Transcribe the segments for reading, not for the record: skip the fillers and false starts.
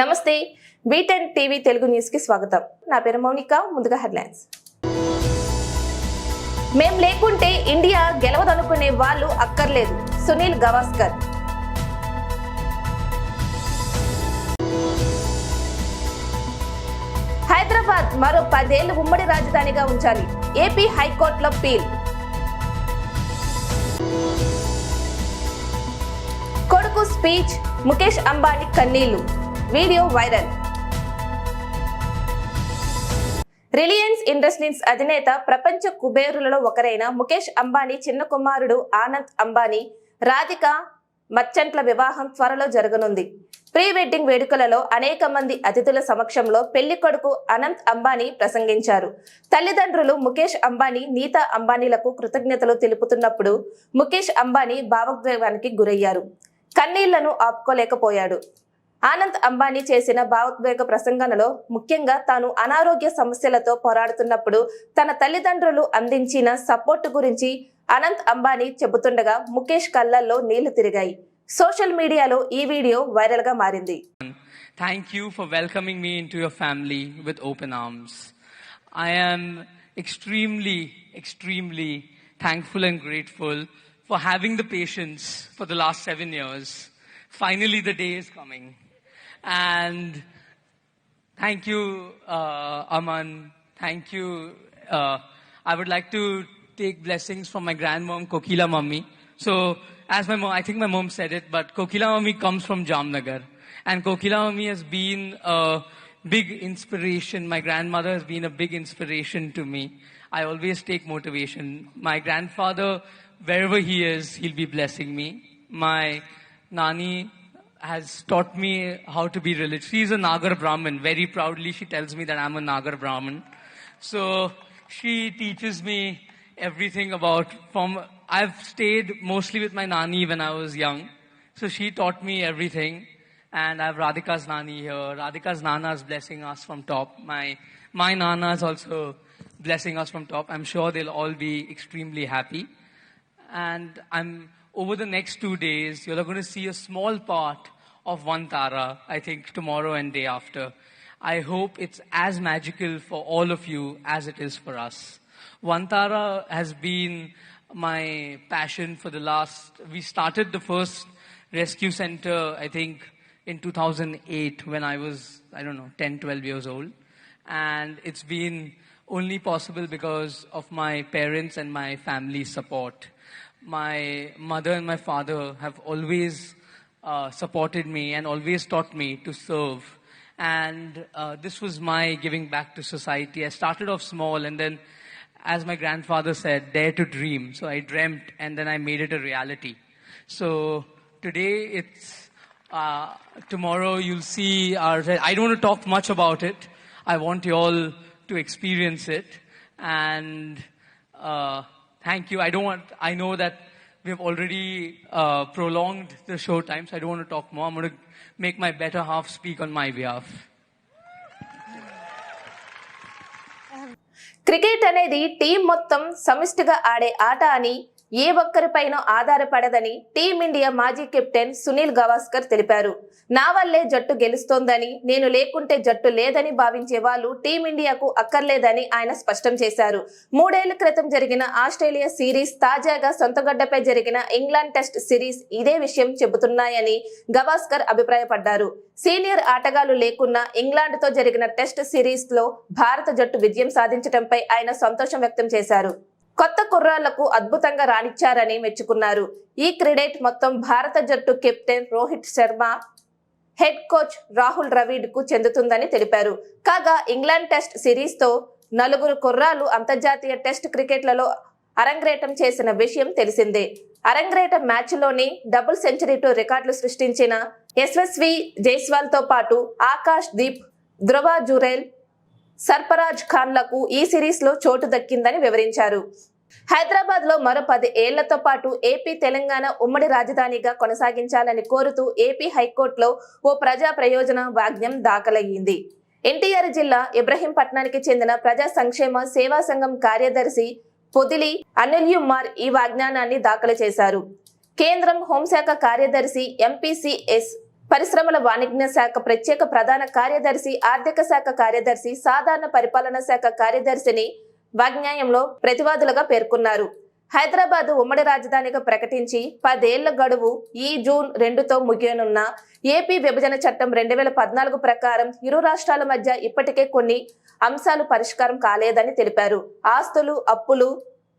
నమస్తే V10 TV Telugu news కి స్వాగతం. నా పేరు మౌనిక. ముందుగా హెడ్లైన్స్. మేం లేకుంటే ఇండియా గెలవదనుకునే వాళ్ళు అక్కర్లేదు. సునీల్ గవాస్కర్. హైదరాబాద్ మరో 10 ఏళ్లు ఉమ్మడి రాజధానిగా ఉంచాలి. ఏపీ హైకోర్టులో పీల్. కొడుకు స్పీచ్ ముఖేష్ అంబానీ కన్నీళ్లు. Video viral. రిలయన్స్ ఇండస్ట్రీస్ అధినేత ప్రపంచ కుబేరులలో ఒకరైన ముఖేష్ అంబానీ చిన్న కుమారుడు ఆనంద్ అంబానీ రాధిక మర్చెంట్ల వివాహం త్వరలో జరగనుంది. ప్రీ వెడ్డింగ్ వేడుకలలో అనేక మంది అతిథుల సమక్షంలో పెళ్లి కొడుకు అనంత్ అంబానీ ప్రసంగించారు. తల్లిదండ్రులు ముఖేష్ అంబానీ నీతా అంబానీలకు కృతజ్ఞతలు తెలుపుతున్నప్పుడు ముఖేష్ అంబానీ భావోద్వేగానికి గురయ్యారు. కన్నీళ్లను ఆపుకోలేకపోయాడు. ఆనంద్ అంబానీ చేసిన భావోద్వేగ ప్రసంగనలో ముఖ్యంగా తాను అనారోగ్య సమస్యలతో పోరాడుతున్నప్పుడు తన తల్లిదండ్రులు అందించిన సపోర్ట్ గురించి అనంత్ అంబానీ చెబుతుండగా ముఖేష్ కళ్ళల్లో నీళ్లు తిరిగాయి. సోషల్ మీడియాలో ఈ వీడియో వైరల్ గా మారింది. Thank you for welcoming me into your family with open arms. I am extremely thankful and grateful for having the patience for the last 7 years. Finally the day is coming. And thank you, Aman. Thank you. I would like to take blessings from my grandmom, Kokila Mummy. So, as my mom, I think my mom said it, but Kokila Mummy comes from Jamnagar. And Kokila Mummy has been a big inspiration. My grandmother has been a big inspiration to me. I always take motivation. My grandfather, wherever he is, he'll be blessing me. My Nani has taught me how to be religious. She's a Nagar Brahmin. Very proudly, she tells me that I'm a Nagar Brahmin. So she teaches me everything about I've stayed mostly with my Nani when I was young. So she taught me everything. And I have Radhika's Nani here. Radhika's Nana is blessing us from top. My Nana is also blessing us from top. I'm sure they'll all be extremely happy. And over the next 2 days, you're going to see a small part of Vantara, I think tomorrow and day after. I hope it's as magical for all of you as it is for us. Vantara has been my passion for we started the first rescue center, I think, in 2008 when I was, 10, 12 years old. And it's been only possible because of my parents and my family's support. My mother and my father have always supported me and always taught me to serve. And this was my giving back to society. I started off small and then, as my grandfather said, dare to dream. So I dreamt and then I made it a reality. So today tomorrow you'll see I don't want to talk much about it. I want you all to experience it. And thank you. I know that we've already prolonged the show time, so I don't want to talk more. I'm going to make my better half speak on my behalf. Cricket అనేది team మొత్తం సమిష్టిగా ఆడే ఆట అని ఏ ఒక్కరిపైన ఆధారపడదని team India మాజీ captain Sunil Gavaskar తెలిపారు. నా వల్లే జట్టు గెలుస్తోందని, నేను లేకుంటే జట్టు లేదని భావించే వాళ్ళు టీమిండియాకు అక్కర్లేదని ఆయన స్పష్టం చేశారు. 3 ఏళ్ల క్రితం జరిగిన ఆస్ట్రేలియా సిరీస్, తాజాగా సొంతగడ్డపై జరిగిన ఇంగ్లాండ్ టెస్ట్ సిరీస్ ఇదే విషయం చెబుతున్నాయని గవాస్కర్ అభిప్రాయపడ్డారు. సీనియర్ ఆటగాళ్లు లేకున్నా ఇంగ్లాండ్తో జరిగిన టెస్ట్ సిరీస్ లో భారత జట్టు విజయం సాధించడంపై ఆయన సంతోషం వ్యక్తం చేశారు. కొత్త కుర్రాళ్లకు అద్భుతంగా రాణించారని మెచ్చుకున్నారు. ఈ క్రెడిట్ మొత్తం భారత జట్టు captain Rohit Sharma, head coach Rahul Dravid కు చెందుతుందని తెలిపారు. కాగా ఇంగ్లాండ్ టెస్ట్ సిరీస్ తో 4 కుర్రాళ్లు అంతర్జాతీయ టెస్ట్ క్రికెట్లలో అరంగేట్రం చేసిన విషయం తెలిసిందే. అరంగేట్రం మ్యాచ్ లోని డబుల్ సెంచరీతో రికార్డులు సృష్టించిన యశస్వి జైస్వాల్ తో పాటు ఆకాష్ దీప్, ధ్రువ జురేల్, సర్ఫరాజ్ ఖాన్లకు ఈ సిరీస్ లో చోటు దక్కిందని వివరించారు. హైదరాబాద్ లో మరో 10 ఏళ్లతో పాటు ఏపీ తెలంగాణ ఉమ్మడి రాజధానిగా కొనసాగించాలని కోరుతూ ఏపీ హైకోర్టులో ఓ ప్రజా ప్రయోజన వాగ్ఞం దాఖలయ్యింది. ఎన్టీఆర్ జిల్లా ఇబ్రహీంపట్నానికి చెందిన ప్రజా సంక్షేమ సేవా సంఘం కార్యదర్శి పొదిలి అనిల్యుమార్ ఈ వాగ్ఞానాన్ని దాఖలు చేశారు. కేంద్రం హోంశాఖ కార్యదర్శి ఎంపీసీఎస్ పరిశ్రమల వాణిజ్య శాఖ ప్రత్యేక ప్రధాన కార్యదర్శి, ఆర్థిక శాఖ కార్యదర్శి, సాధారణ పరిపాలన శాఖ కార్యదర్శిని వాగ్న్యాయంలో ప్రతివాదులుగా పేర్కొన్నారు. హైదరాబాద్ ఉమ్మడి రాజధానిగా ప్రకటించి 10 ఏళ్ల గడువు ఈ జూన్ 2తో ముగియనున్న ఏపీ విభజన చట్టం 2014 ప్రకారం ఇరు రాష్ట్రాల మధ్య ఇప్పటికే కొన్ని అంశాలు పరిష్కారం కాలేదని తెలిపారు. ఆస్తులు, అప్పులు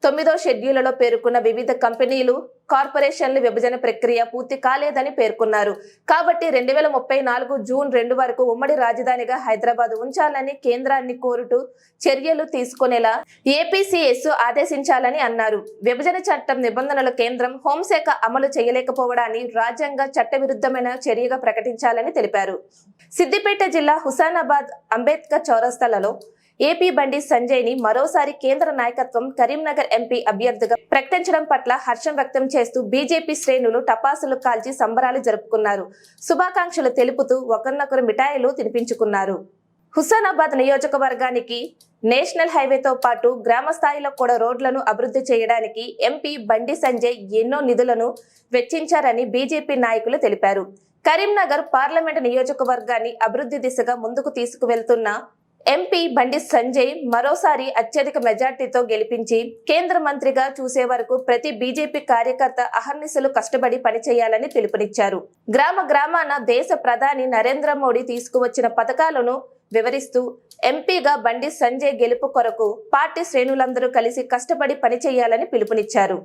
9వ షెడ్యూల్లో పేర్కొన్న వివిధ కంపెనీలు, కార్పొరేషన్ల విభజన ప్రక్రియ పూర్తి కాలేదని పేర్కొన్నారు. కాబట్టి 2034 జూన్ 2 వరకు ఉమ్మడి రాజధానిగా హైదరాబాద్ ఉంచాలని కేంద్రాన్ని కోరుతూ చర్యలు తీసుకునేలా ఏపీసీఎస్ ఆదేశించాలని అన్నారు. విభజన చట్టం నిబంధనలు కేంద్రం హోంశాఖ అమలు చేయలేకపోవడాన్ని రాజ్యాంగ చట్టవిరుద్ధమైన చర్యగా ప్రకటించాలని తెలిపారు. సిద్దిపేట జిల్లా హుసానాబాద్ అంబేద్కర్ చౌరస్తాలలో ఏపీ బండి సంజయ్ ని మరోసారి కేంద్ర నాయకత్వం కరీంనగర్ ఎంపీ అభ్యర్థిగా ప్రకటించడం పట్ల హర్షం వ్యక్తం చేస్తూ బీజేపీ శ్రేణులు టపాసులు కాల్చి సంబరాలు జరుపుకున్నారు. శుభాకాంక్షలు తెలుపుతూ ఒకరినొకరు మిఠాయిలు తినిపించుకున్నారు. హుసానాబాద్ నియోజకవర్గానికి నేషనల్ హైవేతో పాటు గ్రామ స్థాయిలో కూడా రోడ్లను అభివృద్ధి చేయడానికి ఎంపీ బండి సంజయ్ ఎన్నో నిధులను వెచ్చించారని బీజేపీ నాయకులు తెలిపారు. కరీంనగర్ పార్లమెంటు నియోజకవర్గాన్ని అభివృద్ధి దిశగా ముందుకు తీసుకువెళ్తున్న ఎంపీ బండి సంజయ్ మరోసారి అత్యధిక మెజార్టీతో గెలిపించి కేంద్ర మంత్రిగా చూసే వరకు ప్రతి బీజేపీ కార్యకర్త అహర్నిశలు కష్టపడి పనిచేయాలని పిలుపునిచ్చారు. గ్రామాన దేశ ప్రధాని నరేంద్ర మోడీ తీసుకువచ్చిన పథకాలను వివరిస్తూ ఎంపీగా బండి సంజయ్ గెలుపు కొరకు పార్టీ శ్రేణులందరూ కలిసి కష్టపడి పనిచేయాలని పిలుపునిచ్చారు.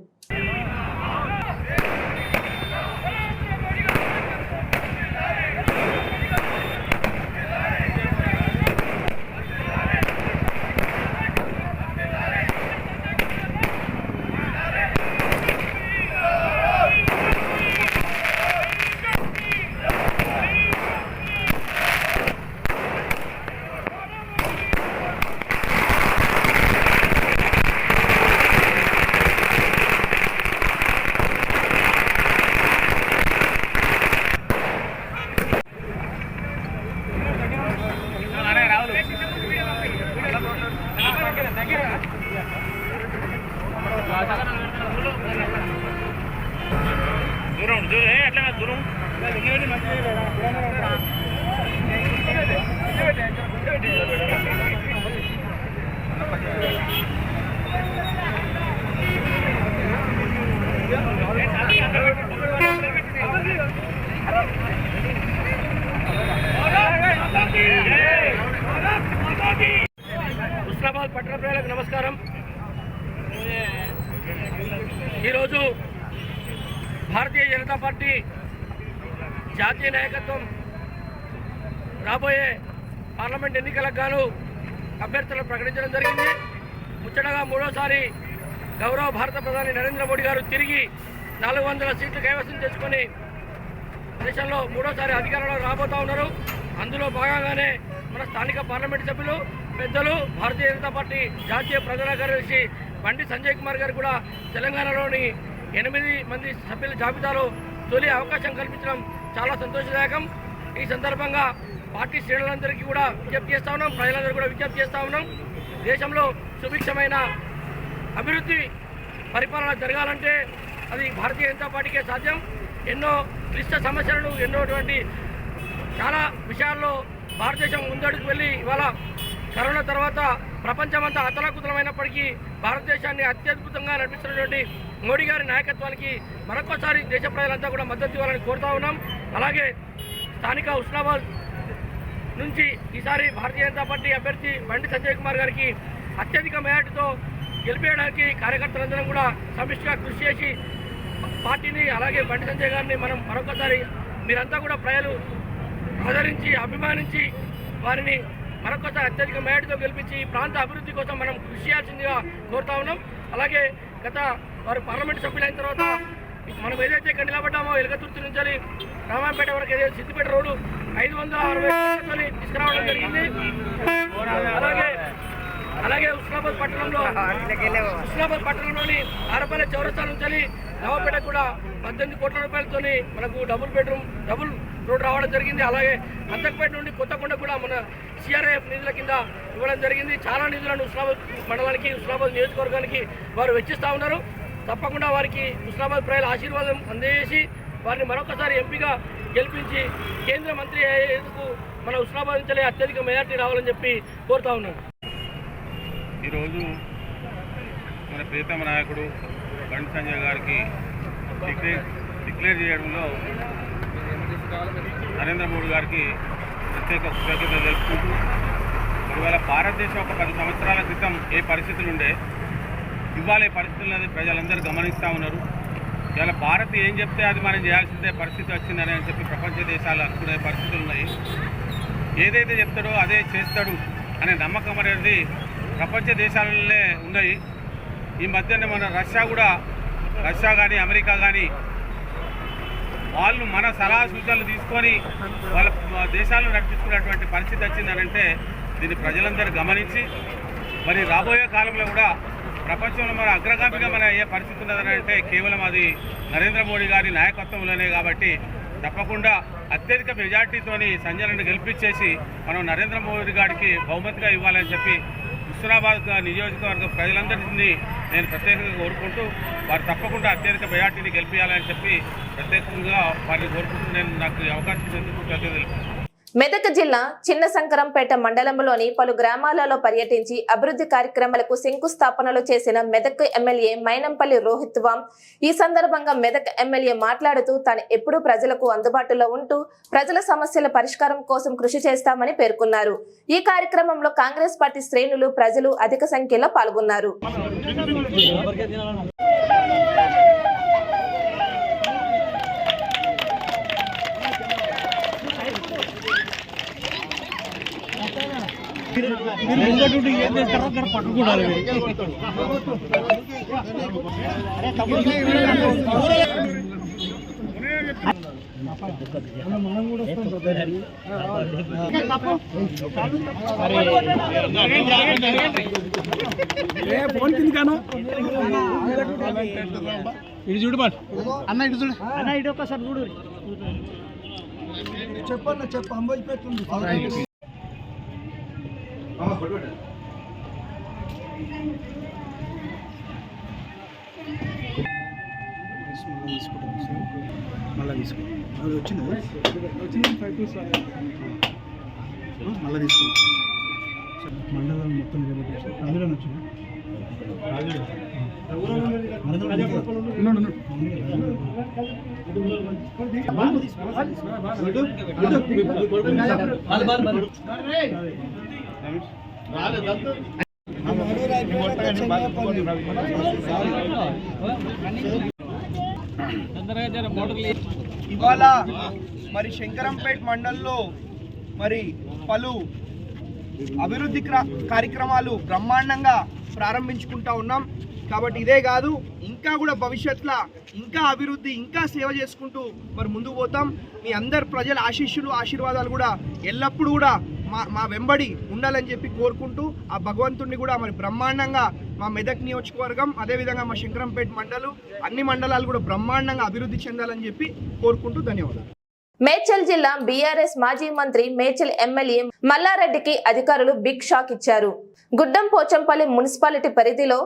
హుస్నాబాద్ పట్టణ ప్రజలకు నమస్కారం. ఈరోజు భారతీయ జనతా పార్టీ జాతీయ నాయకత్వం రాబోయే పార్లమెంట్ ఎన్నికలకు గాను అభ్యర్థులను ప్రకటించడం జరిగింది. ముచ్చటగా మూడోసారి గౌరవ భారత ప్రధాని నరేంద్ర మోడీ గారు తిరిగి 400 సీట్లు కైవసం చేసుకొని దేశంలో మూడోసారి అధికారంలో రాబోతా ఉన్నారు. అందులో భాగంగానే మన స్థానిక పార్లమెంటు సభ్యులు పెద్దలు భారతీయ జనతా పార్టీ జాతీయ ప్రధాన కార్యదర్శి బండి సంజయ్ కుమార్ గారు కూడా తెలంగాణలోని 8 మంది సభ్యుల జాబితాలో తొలి అవకాశం కల్పించడం చాలా సంతోషదాయకం. ఈ సందర్భంగా పార్టీ శ్రేణులందరికీ కూడా విజ్ఞప్తి చేస్తూ ఉన్నాం, ప్రజలందరూ కూడా విజ్ఞప్తి చేస్తూ ఉన్నాం. దేశంలో సుభిక్షమైన అభివృద్ధి పరిపాలన జరగాలంటే అది భారతీయ జనతా పార్టీకే సాధ్యం. ఎన్నో క్లిష్ట సమస్యలను ఎన్నోటువంటి చాలా విషయాల్లో భారతదేశం ముందడుగు వెళ్ళి ఇవాళ కరోనా తర్వాత ప్రపంచమంతా అతలాకుతలమైనప్పటికీ భారతదేశాన్ని అత్యద్భుతంగా నడిపిస్తున్నటువంటి మోడీ గారి నాయకత్వానికి మరొకసారి దేశ ప్రజలంతా కూడా మద్దతు ఇవ్వాలని కోరుతా ఉన్నాం. అలాగే స్థానిక హుస్నాబాద్ నుంచి ఈసారి భారతీయ జనతా పార్టీ అభ్యర్థి బండి సంజయ్ కుమార్ గారికి అత్యధిక మెజార్టీతో గెలిపేయడానికి కార్యకర్తలందరం కూడా సమిష్టిగా కృషి చేసి పార్టీని అలాగే బండి సంజయ్ గారిని మనం మరొకసారి మీరంతా కూడా ప్రజలు ఆదరించి అభిమానించి వారిని మరొకసారి అత్యధిక మెజార్టీతో గెలిపించి ఈ ప్రాంత అభివృద్ధి కోసం మనం కృషి చేయాల్సిందిగా కోరుతా ఉన్నాం. అలాగే గత వారు పార్లమెంటు సభ్యులైన తర్వాత మనం ఏదైతే ఇక్కడ నిలబడ్డామో ఎలుగతుర్తి నుంచి రామాంపేట వరకు ఏదైతే సిద్దిపేట రోడ్డు 560 కోట్లతో తీసుకురావడం జరిగింది. అలాగే హుస్నాబాద్ పట్టణంలోని ఆరపల్లి చౌరస్తా నుంచి నవాపేట కూడా 18 కోట్ల రూపాయలతో మనకు డబుల్ రోడ్ రావడం జరిగింది. అలాగే అంతకుపేట నుండి కొత్తకొండ కూడా మన సిఆర్ఐఎఫ్ నిధుల కింద ఇవ్వడం జరిగింది. చాలా నిధులను హుస్నాబాద్ మండలానికి హుస్నాబాద్ నియోజకవర్గానికి వారు వెచ్చిస్తూ ఉన్నారు. తప్పకుండా వారికి హుస్నాబాద్ ప్రజల ఆశీర్వాదం అందజేసి వారిని మరొకసారి ఎంపీగా గెలిపించి కేంద్ర మంత్రి అయ్యేందుకు మన హుస్నాబాద్ నుంచి అత్యధిక మెజార్టీ రావాలని చెప్పి కోరుతా ఉన్నాను. ఈరోజు మన ప్రీతమ నాయకుడు బండి సంజయ్ గారికి డిక్లేర్ చేయడంలో నరేంద్ర మోడీ గారికి ప్రత్యేక కృతజ్ఞతలు తెలుపుకుంటూ ఇవాళ భారతదేశం ఒక 10 సంవత్సరాల క్రితం ఏ పరిస్థితులు ఉండే ఇవాళ ఈ పరిస్థితులను ప్రజలందరూ గమనిస్తూ ఉన్నారు. ఇవాళ భారత్ ఏం చెప్తే అది మనం చేయాల్సిందే పరిస్థితి వచ్చిందని అని చెప్పి ప్రపంచ దేశాలు అనుకునే పరిస్థితులు ఉన్నాయి. ఏదైతే చెప్తాడో అదే చేస్తాడు అనే నమ్మకం అనేది ప్రపంచ దేశాలలోనే ఉన్నాయి. ఈ మధ్యనే మన రష్యా కానీ అమెరికా కానీ వాళ్ళు మన సలహా సూచనలు తీసుకొని వాళ్ళ దేశాలను నడిపిస్తున్నటువంటి పరిస్థితి వచ్చిందనంటే దీన్ని ప్రజలందరూ గమనించి మరి రాబోయే కాలంలో కూడా ప్రపంచంలో మన అగ్రగామిగా మన ఏ పరిస్థితి ఉన్నదని అంటే కేవలం అది నరేంద్ర మోడీ గారి నాయకత్వంలోనే. కాబట్టి తప్పకుండా అత్యధిక మెజార్టీతోని సంజయ్ను గెలిపించేసి మనం నరేంద్ర మోడీ గారికి బహుమతిగా ఇవ్వాలని చెప్పి హుస్నాబాద్ నియోజకవర్గ ప్రజలందరినీ నేను ప్రత్యేకంగా కోరుకుంటూ వారు తప్పకుండా అత్యధిక మెజార్టీని గెలిపించాలని చెప్పి ప్రత్యేకంగా వారిని కోరుకుంటూ నేను నాకు అవకాశం ఇచ్చేందుకు కృతజ్ఞతలు. మెదక్ జిల్లా చిన్న శంకరంపేట మండలంలోని పలు గ్రామాలలో పర్యటించి అభివృద్ధి కార్యక్రమాలకు శంకుస్థాపనలు చేసిన మెదక్ ఎమ్మెల్యే మైనంపల్లి రోహిత్ వామ్ ఈ సందర్భంగా మెదక్ ఎమ్మెల్యే మాట్లాడుతూ తాను ఎప్పుడూ ప్రజలకు అందుబాటులో ఉంటూ ప్రజల సమస్యల పరిష్కారం కోసం కృషి చేస్తామని పేర్కొన్నారు. ఈ కార్యక్రమంలో కాంగ్రెస్ పార్టీ శ్రేణులు ప్రజలు అధిక సంఖ్యలో పాల్గొన్నారు. ఇటు చూడు అన్న, ఇటు చూడు అన్న, ఇటు ఒక్కసారి చూడు. చెప్పన్న చెప్పు అంబోజ్ పెట్టుంది. మళ్ళీ తీసుకుంటాం వచ్చింది 5 మళ్ళీ తీసుకుంటాం. మండలం మొత్తం అందులో వచ్చింది. ఇవాళ మరి శంకరంపేట్ మండలంలో మరి పలు అభివృద్ధి కార్యక్రమాలు బ్రహ్మాండంగా ప్రారంభించుకుంటా ఉన్నాం. కాబట్టి ఇదే కాదు, ఇంకా కూడా భవిష్యత్తులో ఇంకా అభివృద్ధి ఇంకా సేవ చేసుకుంటూ మరి ముందుకు పోతాం. మీ అందరు ప్రజల ఆశీర్వాదాలు కూడా ఎల్లప్పుడూ కూడా మా వెంబడి ఉండాలని చెప్పి కోరుకుంటూ ఆ భగవంతుడిని కూడా మరి బ్రహ్మాండంగా మా మెదక్ నియోజకవర్గం అదేవిధంగా మా శంకరంపేట మండలం అన్ని మండలాలు కూడా బ్రహ్మాండంగా అభివృద్ధి చెందాలని చెప్పి కోరుకుంటూ ధన్యవాదాలు. మేడ్చల్ జిల్లా బీఆర్ఎస్ మాజీ మంత్రి మేడ్చల్ ఎమ్మెల్యే మల్లారెడ్డికి అధికారులు బిగ్ షాక్ ఇచ్చారు. గుడ్డం పోచంపల్లి మున్సిపాలిటీ పరిధిలో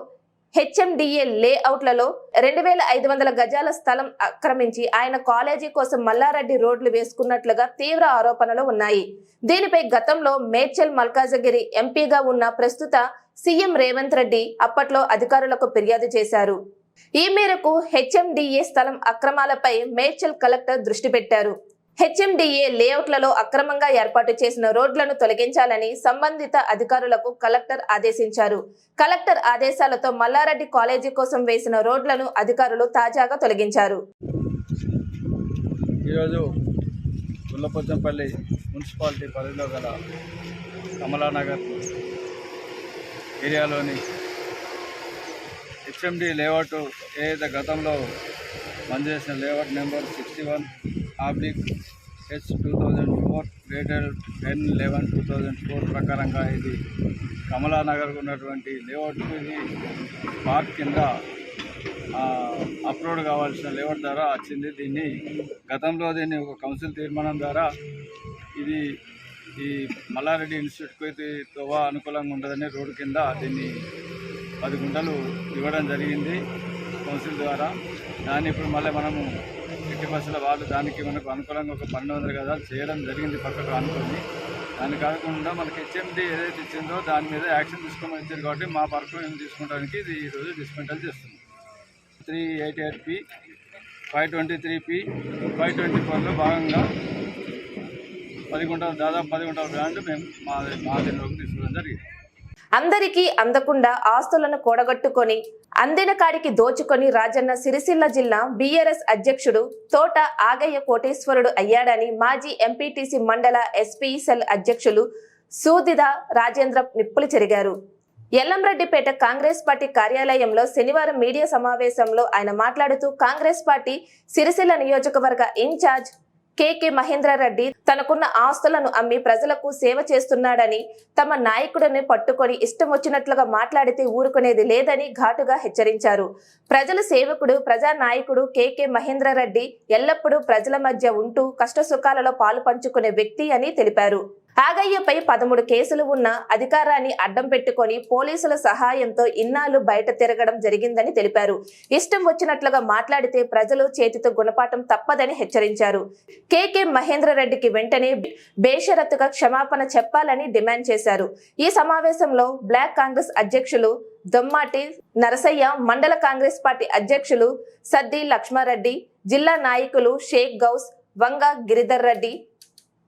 హెచ్ఎండిఏ లేఅవుట్లలో 2500 గజాల స్థలం ఆక్రమించి ఆయన కాలేజీ కోసం మల్లారెడ్డి రోడ్లు వేసుకున్నట్లుగా తీవ్ర ఆరోపణలు ఉన్నాయి. దీనిపై గతంలో మేడ్చల్ మల్కాజగిరి ఎంపీగా ఉన్న ప్రస్తుత సీఎం రేవంత్ రెడ్డి అప్పట్లో అధికారులకు ఫిర్యాదు చేశారు. ఈ మేరకు హెచ్ఎండిఏ స్థలం అక్రమాలపై మేడ్చల్ కలెక్టర్ దృష్టి పెట్టారు. హెచ్ఎండిఏ లేఅవుట్లలో అక్రమంగా ఏర్పాటు చేసిన రోడ్లను తొలగించాలని సంబంధిత అధికారులకు కలెక్టర్ ఆదేశించారు. కలెక్టర్ ఆదేశాలతో మల్లారెడ్డి కాలేజీ కోసం వేసిన రోడ్లను అధికారులు తాజాగా తొలగించారు. ఈరోజు గుల్లపోచంపల్లి మున్సిపాలిటీ పరిధిలో గల కమలానగర్ ఏరియాలోని హెచ్ఎండి లేఅవుట్ ఏదైతే గతంలో మంజూరు చేసిన లేఅవుట్ నెంబర్ 61/H/2004 డేటెడ్ 10/11/2004 ప్రకారంగా ఇది కమలానగర్ ఉన్నటువంటి లేఅవుట్కు ఇది పార్క్ కింద అప్లోడ్ కావాల్సిన లేఅవుట్ ద్వారా వచ్చింది. గతంలో దీన్ని ఒక కౌన్సిల్ తీర్మానం ద్వారా ఇది ఈ మల్లారెడ్డి ఇన్స్టిట్యూట్కు ఇది తోవా అనుకూలంగా ఉండదని రోడ్డు కింద దీన్ని 10 గుంటలు ఇవ్వడం జరిగింది కౌన్సిల్ ద్వారా. దాన్ని ఇప్పుడు మళ్ళీ మనము ఎట్టి బస్సుల వాళ్ళు దానికి మనకు అనుకూలంగా ఒక 1200 గజాలు చేయడం జరిగింది పక్కకు అనుకుని. దాని కాకుండా మనకి హెచ్ఎండి ఏదైతే ఇచ్చిందో దాని మీద యాక్షన్ తీసుకోమని ఇచ్చారు కాబట్టి మా పరకు మేము తీసుకోవడానికి ఇది ఈరోజు డిస్మెంటల్ చేస్తున్నాం. 388P, 523P, 524లో భాగంగా 10 గుంటలు దాదాపు 10 గుంటల ల్యాండ్ మేము మా దీనిలోకి తీసుకోవడం జరిగింది. అందరికీ అందకుండా ఆస్తులను కూడగట్టుకొని అందిన కాడికి దోచుకొని రాజన్న సిరిసిల్ల జిల్లా బీఆర్ఎస్ అధ్యక్షుడు తోట ఆగయ్య కోటేశ్వరుడు అయ్యాడని మాజీ ఎంపీటీసీ మండల ఎస్పీ సెల్ అధ్యక్షులు సూదిద రాజేంద్ర నిప్పులు చెరిగారు. ఎల్లంరెడ్డిపేట కాంగ్రెస్ పార్టీ కార్యాలయంలో శనివారం మీడియా సమావేశంలో ఆయన మాట్లాడుతూ కాంగ్రెస్ పార్టీ సిరిసిల్ల నియోజకవర్గ ఇన్ఛార్జ్ కేకే మహేంద్రారెడ్డి తనకున్న ఆస్తులను అమ్మి ప్రజలకు సేవ చేస్తున్నాడని, తమ నాయకుడిని పట్టుకొని ఇష్టం వచ్చినట్లుగా మాట్లాడితే ఊరుకునేది లేదని ఘాటుగా హెచ్చరించారు. ప్రజల సేవకుడు, ప్రజా నాయకుడు కేకే మహేంద్రారెడ్డి ఎల్లప్పుడూ ప్రజల మధ్య ఉంటూ కష్టసుఖాలలో పాలు పంచుకునే వ్యక్తి అని తెలిపారు. ఆగయ్యపై 13 కేసులు ఉన్న అధికారాన్ని అడ్డం పెట్టుకొని పోలీసుల సహాయంతో ఇన్నాళ్లు బయట తిరగడం జరిగిందని తెలిపారు. ఇష్టం వచ్చినట్లుగా మాట్లాడితే ప్రజలు చేతితో గుణపాఠం తప్పదని హెచ్చరించారు. కేకే మహేంద్రారెడ్డికి వెంటనే బేషరతుగా క్షమాపణ చెప్పాలని డిమాండ్ చేశారు. ఈ సమావేశంలో బ్లాక్ కాంగ్రెస్ అధ్యక్షులు దొమ్మాటి నరసయ్య, మండల కాంగ్రెస్ పార్టీ అధ్యక్షులు సద్ది లక్ష్మారెడ్డి, జిల్లా నాయకులు షేక్ గౌస్, వంగ గిరిధర్ రెడ్డి,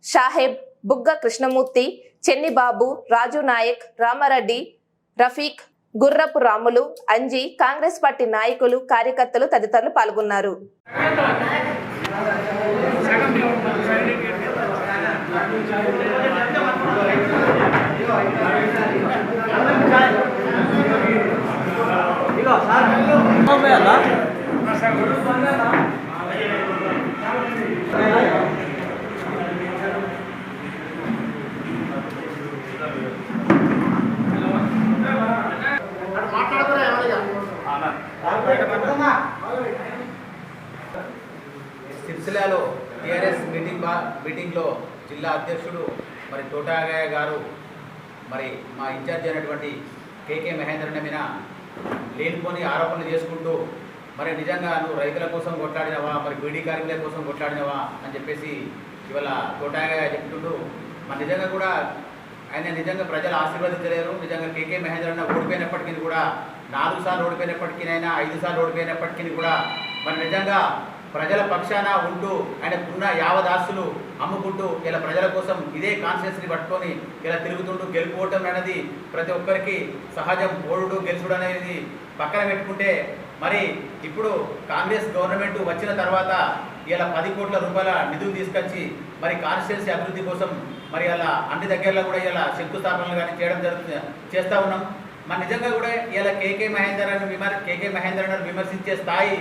షాహెబ్, బుగ్గ కృష్ణమూర్తి, చెన్నిబాబు, రాజు నాయక్, రామారెడ్డి, రఫీక్, గుర్రపు రాములు, అంజీ, కాంగ్రెస్ పార్టీ నాయకులు, కార్యకర్తలు తదితరులు పాల్గొన్నారు. సిరిసిల్లలో టీఆర్ఎస్ మీటింగ్లో జిల్లా అధ్యక్షుడు మరి తోటాగయ్య గారు మరి మా ఇన్ఛార్జ్ అయినటువంటి కేకే మహేంద్రన్న మీద లేనిపోని ఆరోపణలు చేసుకుంటూ మరి నిజంగా నువ్వు రైతుల కోసం కొట్లాడినవా, మరి బీడీ కార్మికుల కోసం కొట్లాడినవా అని చెప్పేసి ఇవాళ తోటాగయ్య చెప్తుంటూ మరి నిజంగా కూడా ఆయన నిజంగా ప్రజలు ఆశీర్వదించలేరు. నిజంగా కేకే మహేంద్రన్న ఓడిపోయినప్పటికీ కూడా 4 సార్లు ఓడిపోయినప్పటికీ, 5 సార్లు ఓడిపోయినప్పటికీ కూడా మరి నిజంగా ప్రజల పక్షాన ఉంటూ ఆయనకున్న యావదాస్తులు అమ్ముకుంటూ ఇలా ప్రజల కోసం ఇదే కాన్షియస్ని పట్టుకొని ఇలా తిరుగుతుంటూ గెలుపుకోవటం అనేది ప్రతి ఒక్కరికి సహజం. ఓడుడు గెలుచుడు అనేది పక్కన పెట్టుకుంటే మరి ఇప్పుడు కాంగ్రెస్ గవర్నమెంట్ వచ్చిన తర్వాత ఇలా 10 కోట్ల రూపాయల నిధులు తీసుకొచ్చి మరి కాన్స్టిట్యున్సీ అభివృద్ధి కోసం మరి అలా అన్ని దగ్గరలో కూడా ఇలా శంకుస్థాపనలు కానీ చేస్తూ ఉన్నాం. మరి నిజంగా కూడా ఇలా కేకే మహేంద్రను విమర్శించే స్థాయి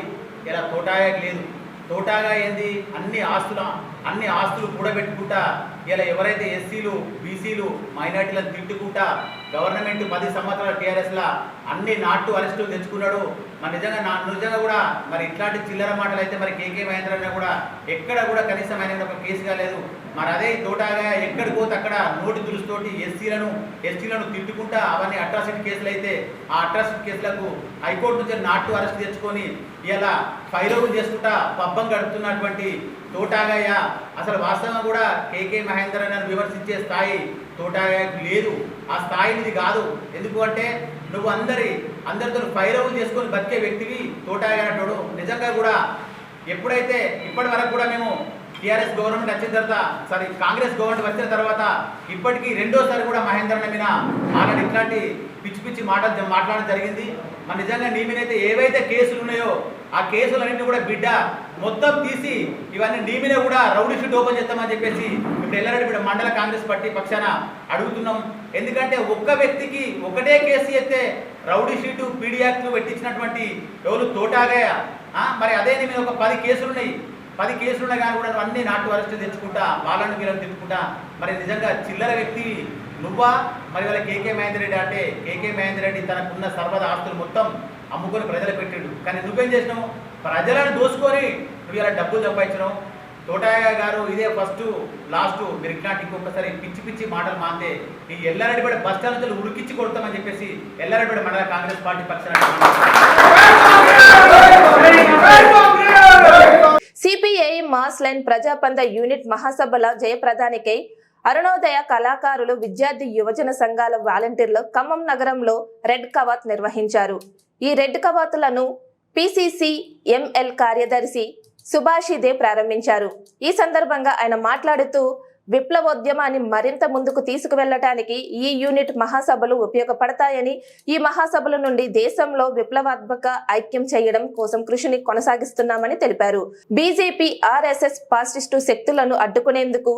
ఇలా తోటాగయ్యకి లేదు. తోటాగా ఏంది, అన్ని ఆస్తులు కూడబెట్టుకుంటా ఇలా ఎవరైతే ఎస్సీలు, బీసీలు, మైనార్టీలను తిట్టుకుంటా గవర్నమెంట్ 10 సంవత్సరాల టీఆర్ఎస్లా అన్ని నాటు అరెస్టులు తెచ్చుకున్నాడు. మరి నిజంగా కూడా మరి ఇట్లాంటి చిల్లర మాటలు అయితే మరి కేకే మహేంద్రన్న కూడా ఎక్కడ కూడా కనీసం ఆయన ఒక కేసు కాలేదు. మరి అదే తోటాగా ఎక్కడికి పోతే అక్కడ నోటి దురుస్తోటి ఎస్టీలను తిట్టుకుంటా అవన్నీ అట్రాసిటీ కేసులు అయితే ఆ అట్రాసిటీ కేసులకు హైకోర్టు నుంచి నాటు అరెస్ట్ తెచ్చుకొని ఇలా ఫైరవులు చేసుకుంటా పబ్బం గడుపుతున్నటువంటి తోటాగయ్య అసలు వాస్తవంగా కూడా కేకే మహేంద్రన్నను విమర్శించే స్థాయి తోటాగయ్యకు లేదు. ఆ స్థాయినిది కాదు. ఎందుకు అంటే నువ్వు అందరితో ఫైరవులు చేసుకొని బతికే వ్యక్తివి తోటాగయ్య అంటాడు. నిజంగా కూడా ఎప్పుడైతే ఇప్పటి వరకు కూడా మేము టీఆర్ఎస్ గవర్నమెంట్ వచ్చిన తర్వాత కాంగ్రెస్ గవర్నమెంట్ వచ్చిన తర్వాత ఇప్పటికీ 2వ సారి కూడా మహేంద్రన్న మీద ఆల్రెడీ ఇట్లాంటి పిచ్చి మాట్లాడడం జరిగింది. మరి నిజంగా నీ మీదైతే ఏవైతే కేసులు ఉన్నాయో ఆ కేసులన్నింటినీ కూడా బిడ్డ మొత్తం తీసి ఇవన్నీ నీ మీద కూడా రౌడీ షీట్ ఓపెన్ చేస్తామని చెప్పేసి ఇప్పుడు ఎల్లారెడ్డిపేట మండల కాంగ్రెస్ పార్టీ పక్షాన అడుగుతున్నాం. ఎందుకంటే ఒక్క వ్యక్తికి ఒకటే కేసు అయితే రౌడీ షీటు, పీడీ యాక్ట్ పెట్టించినటువంటి ఎవరు తోటాగయ్య. మరి అదే నీ మీద ఒక 10 కేసులు ఉన్నాయి. 10 కేసులున్నా కానీ కూడా అన్ని నాటు అరెస్టు తెచ్చుకుంటా వాళ్ళని వీళ్ళని తిట్టుకుంటా మరి నిజంగా చిల్లర వ్యక్తి నువ్వా? మరి వాళ్ళ కేకే మహేందర్ అంటే కేకే మహేందర్ రెడ్డి తనకున్న సర్వద ఆస్తులు మొత్తం అమ్ముకొని ప్రజలకు పెట్టాడు. కానీ నువ్వేం చేసినావు? ప్రజలను దోసుకొని నువ్వు ఇలా డబ్బులు సంపాదించినావు. తోటాగయ్య గారు ఇదే ఫస్ట్ లాస్ట్ మీరు ఇట్లాంటి ఇంకొకసారి పిచ్చి మాటలు మాంతే ఈ ఎల్లారెడ్డిపేట బస్ స్టాండ్ నుంచి ఉరికిచ్చి కొడతామని చెప్పేసి ఎల్లారెడ్డిపేట మండల కాంగ్రెస్ పార్టీ పక్షాన సిపిఐ మాస్ లైన్ ప్రజాపంద యూనిట్ మహాసభల జయప్రదానికై అరుణోదయ కళాకారులు విద్యార్థి యువజన సంఘాల వాలంటీర్లు ఖమ్మం నగరంలో రెడ్ కవాత్ నిర్వహించారు. ఈ రెడ్ కవాతులను పిసిసి ఎంఎల్ కార్యదర్శి సుభాషిదే ప్రారంభించారు. ఈ సందర్భంగా ఆయన మాట్లాడుతూ విప్లవోద్యమాన్ని మరింత ముందుకు తీసుకువెళ్లడానికి ఈ యూనిట్ మహాసభలు ఉపయోగపడతాయని, ఈ మహాసభల నుండి దేశంలో విప్లవాత్మక ఐక్యం చేయడం కోసం కృషిని కొనసాగిస్తున్నామని తెలిపారు. బీజేపీ ఆర్ఎస్ఎస్ ఫాసిస్టు శక్తులను అడ్డుకునేందుకు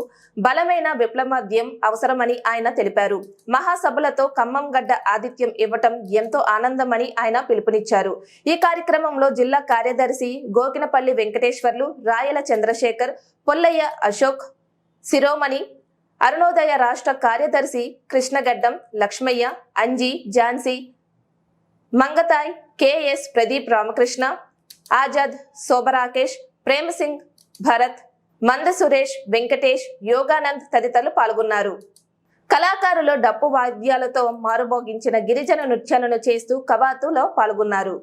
బలమైన విప్లవాద్యం అవసరమని ఆయన తెలిపారు. మహాసభలతో ఖమ్మం గడ్డ ఆతిథ్యం ఇవ్వటం ఎంతో ఆనందమని ఆయన పిలుపునిచ్చారు. ఈ కార్యక్రమంలో జిల్లా కార్యదర్శి గోకినపల్లి వెంకటేశ్వర్లు, రాయల చంద్రశేఖర్, పొల్లయ్య అశోక్, శిరోమణి, అరుణోదయ రాష్ట్ర కార్యదర్శి కృష్ణగడ్డం, లక్ష్మయ్య, అంజీ, ఝాన్సీ, మంగతాయ్, కెఎస్ ప్రదీప్, రామకృష్ణ, ఆజాద్, శోభరాకేష్, ప్రేమసింగ్, భరత్, మంద సురేష్, వెంకటేష్, యోగానంద్ తదితరులు పాల్గొన్నారు. కళాకారులు డప్పు వాద్యాలతో మారుమోగించిన గిరిజన నృత్యాలను చేస్తూ కవాతులో పాల్గొన్నారు.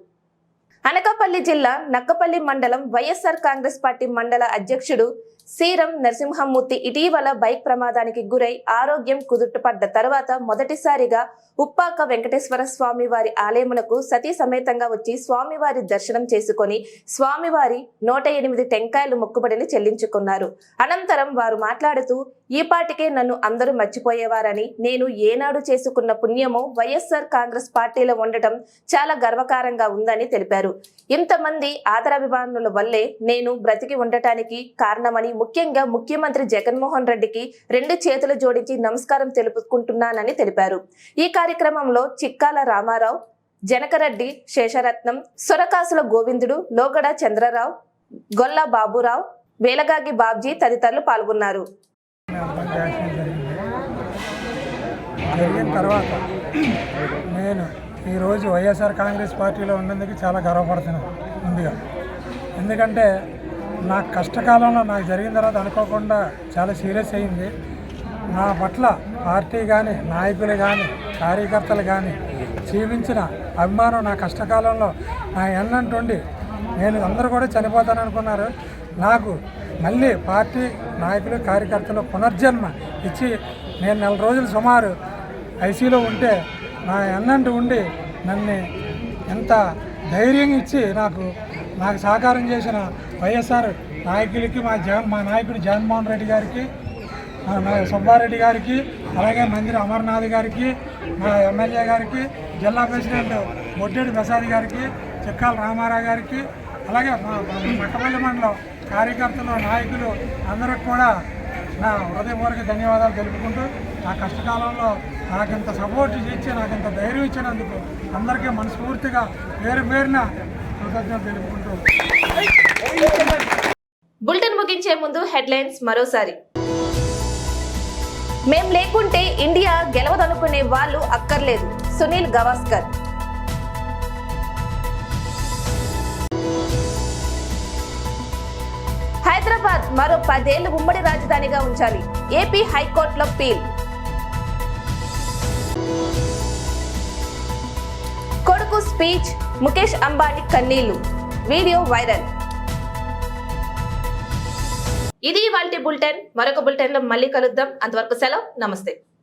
అనకాపల్లి జిల్లా నక్కపల్లి మండలం వైఎస్ఆర్ కాంగ్రెస్ పార్టీ మండల అధ్యక్షుడు సీరం నరసింహమూర్తి ఇటీవల బైక్ ప్రమాదానికి గురై ఆరోగ్యం కుదుటపడ్డ తర్వాత మొదటిసారిగా ఉప్పాక వెంకటేశ్వర స్వామి వారి ఆలయమునకు సతీ సమేతంగా వచ్చి స్వామివారి దర్శనం చేసుకొని స్వామివారి 108 టెంకాయలు మొక్కుబడిని చెల్లించుకున్నారు. అనంతరం వారు మాట్లాడుతూ, ఈ పాటికే నన్ను అందరూ మర్చిపోయేవారని, నేను ఏనాడు చేసుకున్న పుణ్యమో వైఎస్ఆర్ కాంగ్రెస్ పార్టీలో ఉండటం చాలా గర్వకారంగా ఉందని తెలిపారు. ఇంతమంది ఆదరాభిమానుల వల్లే నేను బ్రతికి ఉండటానికి కారణమని, ముఖ్యంగా ముఖ్యమంత్రి జగన్మోహన్ రెడ్డికి 2 చేతులు జోడించి నమస్కారం తెలుపుకుంటున్నానని తెలిపారు. ఈ కార్యక్రమంలో చిక్కాల రామారావు, జనకరెడ్డి శేషరత్నం, సొరకాసుల గోవిందుడు, లోగడ చంద్రరావు, గొల్ల బాబురావు, వేలగాగి బాబ్జీ తదితరులు పాల్గొన్నారు. జరిగిన తర్వాత నేను ఈరోజు వైఎస్ఆర్ కాంగ్రెస్ పార్టీలో ఉన్నందుకు చాలా గర్వపడుతున్నాను ముందుగా. ఎందుకంటే నా కష్టకాలంలో నాకు జరిగిన తర్వాత అనుకోకుండా చాలా సీరియస్ అయింది. నా పట్ల పార్టీ కానీ, నాయకులు కానీ, కార్యకర్తలు కానీ జీవించిన అభిమానం నా కష్టకాలంలో నా ఎన్నంటుండి నేను అందరూ కూడా చనిపోతాను అనుకున్నారు. నాకు మళ్ళీ పార్టీ నాయకులు, కార్యకర్తలు పునర్జన్మ ఇచ్చి నేను 4 రోజులు సుమారు ఐసీలో ఉంటే నా ఎన్నంటూ ఉండి నన్ను ఎంత ధైర్యం ఇచ్చి నాకు సహకారం చేసిన వైఎస్ఆర్ నాయకులకి, మా నాయకుడు జగన్మోహన్ రెడ్డి గారికి, సుబ్బారెడ్డి గారికి, అలాగే మంత్రి అమర్నాథ్ గారికి, మా ఎమ్మెల్యే గారికి, జిల్లా ప్రెసిడెంట్ బొడ్డేటి ప్రసాద్ గారికి, చిక్కాల రామారావు గారికి, అలాగే మా నక్కపల్లి మండలం కార్యకర్తలు, నాయకులు అందరికి కూడా నా హృదయపూర్వక ధన్యవాదాలు తెలుపుకుంటూ, నా కష్టకాలంలో నాకింత సపోర్ట్ ఇచ్చి నాకింత ధైర్యం ఇచ్చినందుకు అందరికీ మనస్ఫూర్తిగా పేరున కృతజ్ఞతలు తెలుపుకుంటూ. బులెటిన్ ముగించే ముందు హెడ్లైన్స్ మరోసారి. మేం లేకుంటే ఇండియా గెలవదనుకునే వాళ్ళు అక్కర్లేదు, సునీల్ గవాస్కర్. హైదరాబాద్ మరో 10 ఏళ్లు ఉమ్మడి రాజధానిగా ఉంచాలి, ఏపీ హైకోర్టులో పీల్. కొడుకు స్పీచ్, ముఖేష్ అంబానీ కన్నీళ్లు, వీడియో వైరల్. ఇది ఇవాల్టి బులెటిన్. మరొక బులెటిన్ లో మళ్ళీ కలుద్దాం. అంతవరకు సెలవు, నమస్తే.